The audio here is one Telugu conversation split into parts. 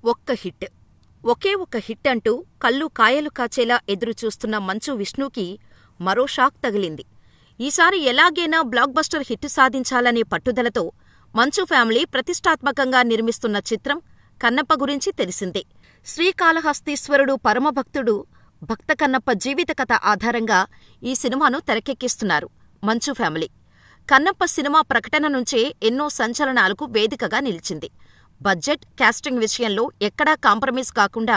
ఒక్క హిట్. ఒకే ఒక్క హిట్ అంటూ కళ్ళు కాయలు కాచేలా ఎదురుచూస్తున్న మంచు విష్ణుకి మరో షాక్ తగిలింది. ఈసారి ఎలాగైనా బ్లాక్ బస్టర్ హిట్ సాధించాలనే పట్టుదలతో మంచు ఫ్యామిలీ ప్రతిష్టాత్మకంగా నిర్మిస్తున్న చిత్రం కన్నప్ప గురించి తెలిసిందే. శ్రీకాళహస్తీశ్వరుడు పరమభక్తుడు భక్త కన్నప్ప జీవిత కథ ఆధారంగా ఈ సినిమాను తెరకెక్కిస్తున్నారు మంచు ఫ్యామిలీ. కన్నప్ప సినిమా ప్రకటన నుంచే ఎన్నో సంచలనాలకు వేదికగా నిలిచింది. బడ్జెట్, కాస్టింగ్ విషయంలో ఎక్కడా కాంప్రమైజ్ కాకుండా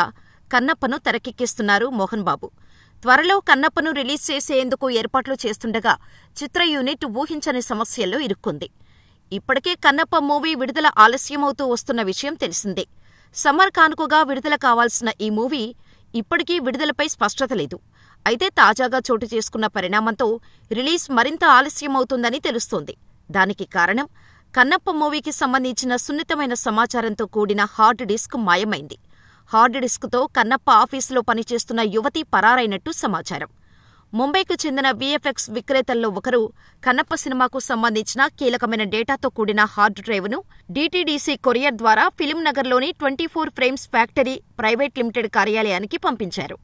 కన్నప్పను తెరకెక్కిస్తున్నారు మోహన్ బాబు. త్వరలో కన్నప్పను రిలీజ్ చేసేందుకు ఏర్పాట్లు చేస్తుండగా చిత్ర యూనిట్ ఊహించని సమస్యల్లో ఇరుక్కుంది. ఇప్పటికే కన్నప్ప మూవీ విడుదల ఆలస్యమవుతూ వస్తున్న విషయం తెలిసిందే. సమ్మర్ కానుకగా విడుదల కావాల్సిన ఈ మూవీ ఇప్పటికీ విడుదలపై స్పష్టత లేదు. అయితే తాజాగా చోటు చేసుకున్న పరిణామంతో రిలీజ్ మరింత ఆలస్యమవుతుందని తెలుస్తోంది. దానికి కారణం కన్నప్ప మూవీకి సంబంధించిన సున్నితమైన సమాచారంతో కూడిన హార్డ్ డిస్క్ మాయమైంది. హార్డ్ డిస్క్తో కన్నప్ప ఆఫీసులో పనిచేస్తున్న యువతి పరారైనట్టు సమాచారం. ముంబైకు చెందిన వీఎఫ్ఎక్స్ విక్రేతల్లో ఒకరు కన్నప్ప సినిమాకు సంబంధించిన కీలకమైన డేటాతో కూడిన హార్డ్ డ్రైవ్ను డీటీడీసీ కొరియర్ ద్వారా ఫిల్మ్నగర్లోని 24 ఫ్రేమ్స్ ఫ్యాక్టరీ ప్రైవేట్ లిమిటెడ్ కార్యాలయానికి పంపించారు.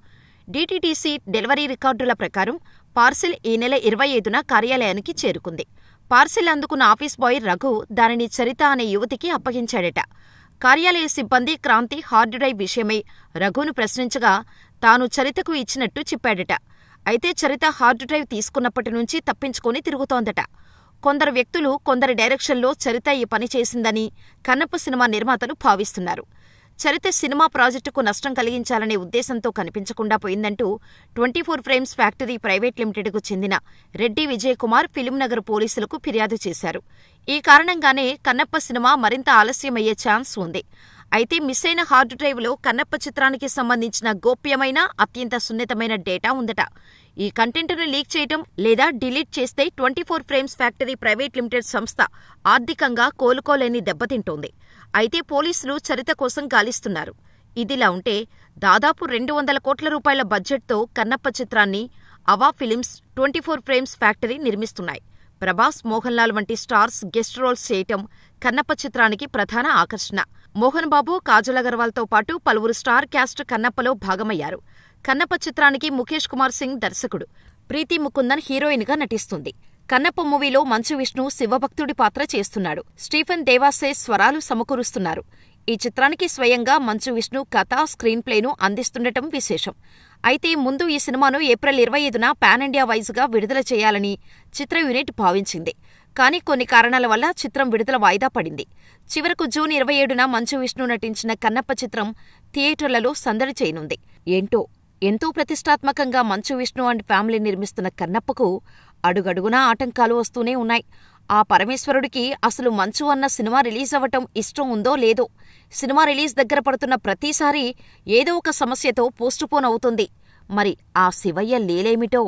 డీటీడీసీ డెలివరీ రికార్డుల ప్రకారం పార్సిల్ ఈ నెల 25న కార్యాలయానికి చేరుకుంది. పార్సిల్ అందుకున్న ఆఫీస్ బాయ్ రఘు దానిని చరిత అనే యువతికి అప్పగించాడట. కార్యాలయ సిబ్బంది క్రాంతి హార్డ్ డ్రైవ్ విషయమై రఘును ప్రశ్నించగా తాను చరితకు ఇచ్చినట్టు చెప్పాడట. అయితే చరిత హార్డ్ డ్రైవ్ తీసుకున్నప్పటి నుంచి తప్పించుకొని తిరుగుతోందట. కొందరు వ్యక్తులు, కొందరి డైరెక్షన్లో చరిత ఈ పని చేసిందని కన్నప్ప సినిమా నిర్మాతలు భావిస్తున్నారు. చరిత సినిమా ప్రాజెక్టుకు నష్టం కలిగించాలనే ఉద్దేశంతో కనిపించకుండా పోయిందంటూ 24 ఫ్రేమ్స్ ఫ్యాక్టరీ ప్రైవేట్ లిమిటెడ్కు చెందిన రెడ్డి విజయ్ కుమార్ ఫిల్మ్నగర్ పోలీసులకు ఫిర్యాదు చేశారు. ఈ కారణంగానే కన్నప్ప సినిమా మరింత ఆలస్యమయ్యే ఛాన్స్ ఉంది. అయితే మిస్ అయిన హార్డ్ డ్రైవ్లో కన్నప్ప చిత్రానికి సంబంధించిన గోప్యమైన, అత్యంత సున్నితమైన డేటా ఉందట. ఈ కంటెంట్ను లీక్ చేయటం లేదా డిలీట్ చేస్తే 24 ఫ్రేమ్స్ ఫ్యాక్టరీ ప్రైవేట్ లిమిటెడ్ సంస్థ ఆర్థికంగా కోలుకోలేని దెబ్బతింటోంది. అయితే పోలీసులు చరిత కోసం గాలిస్తున్నారు. ఇదిలా ఉంటే దాదాపు 200 కోట్ల రూపాయల బడ్జెట్తో కన్నప్ప చిత్రాన్ని అవా ఫిలిమ్స్ 24 ఫ్రేమ్స్ ఫ్యాక్టరీ నిర్మిస్తున్నాయి. ప్రభాస్, మోహన్ లాల్ వంటి స్టార్స్ గెస్ట్ రోల్స్ చేయటం కన్నప్ప చిత్రానికి ప్రధాన ఆకర్షణ. మోహన్ బాబు, కాజల్ అగర్వాల్తో పాటు పలువురు స్టార్ క్యాస్ట్ కన్నప్పలో భాగమయ్యారు. కన్నప్ప చిత్రానికి ముఖేష్ కుమార్ సింగ్ దర్శకుడు, ప్రీతి ముకుందన్ హీరోయిన్గా నటిస్తుంది. కన్నప్ప మూవీలో మంచు విష్ణు శివభక్తుడి పాత్ర చేస్తున్నాడు. స్టీఫెన్ దేవాసే స్వరాలు సమకూరుస్తున్నారు. ఈ చిత్రానికి స్వయంగా మంచు విష్ణు కథ, స్క్రీన్ ప్లేను అందిస్తుండటం విశేషం. అయితే ముందు ఈ సినిమాను ఏప్రిల్ 25న పాన్ ఇండియా వైజ్గా విడుదల చేయాలని చిత్ర యూనిట్ భావించింది. కానీ కొన్ని కారణాల వల్ల చిత్రం విడుదల వాయిదా పడింది. చివరకు జూన్ 27న మంచు విష్ణు నటించిన కన్నప్ప చిత్రం థియేటర్లలో సందడి చేయనుంది. ఏంటో ఎంతో ప్రతిష్టాత్మకంగా మంచు విష్ణు అండ్ ఫ్యామిలీ నిర్మిస్తున్న కన్నప్పకు అడుగడుగునా ఆటంకాలు వస్తూనే ఉన్నాయి. ఆ పరమేశ్వరుడికి అసలు మంచు అన్న సినిమా రిలీజ్ అవ్వటం ఇష్టం ఉందో లేదో, సినిమా రిలీజ్ దగ్గర పడుతున్న ప్రతిసారీ ఏదో ఒక సమస్యతో పోస్టుపోన్ అవుతుంది. మరి ఆ శివయ్య లీలేమిటో?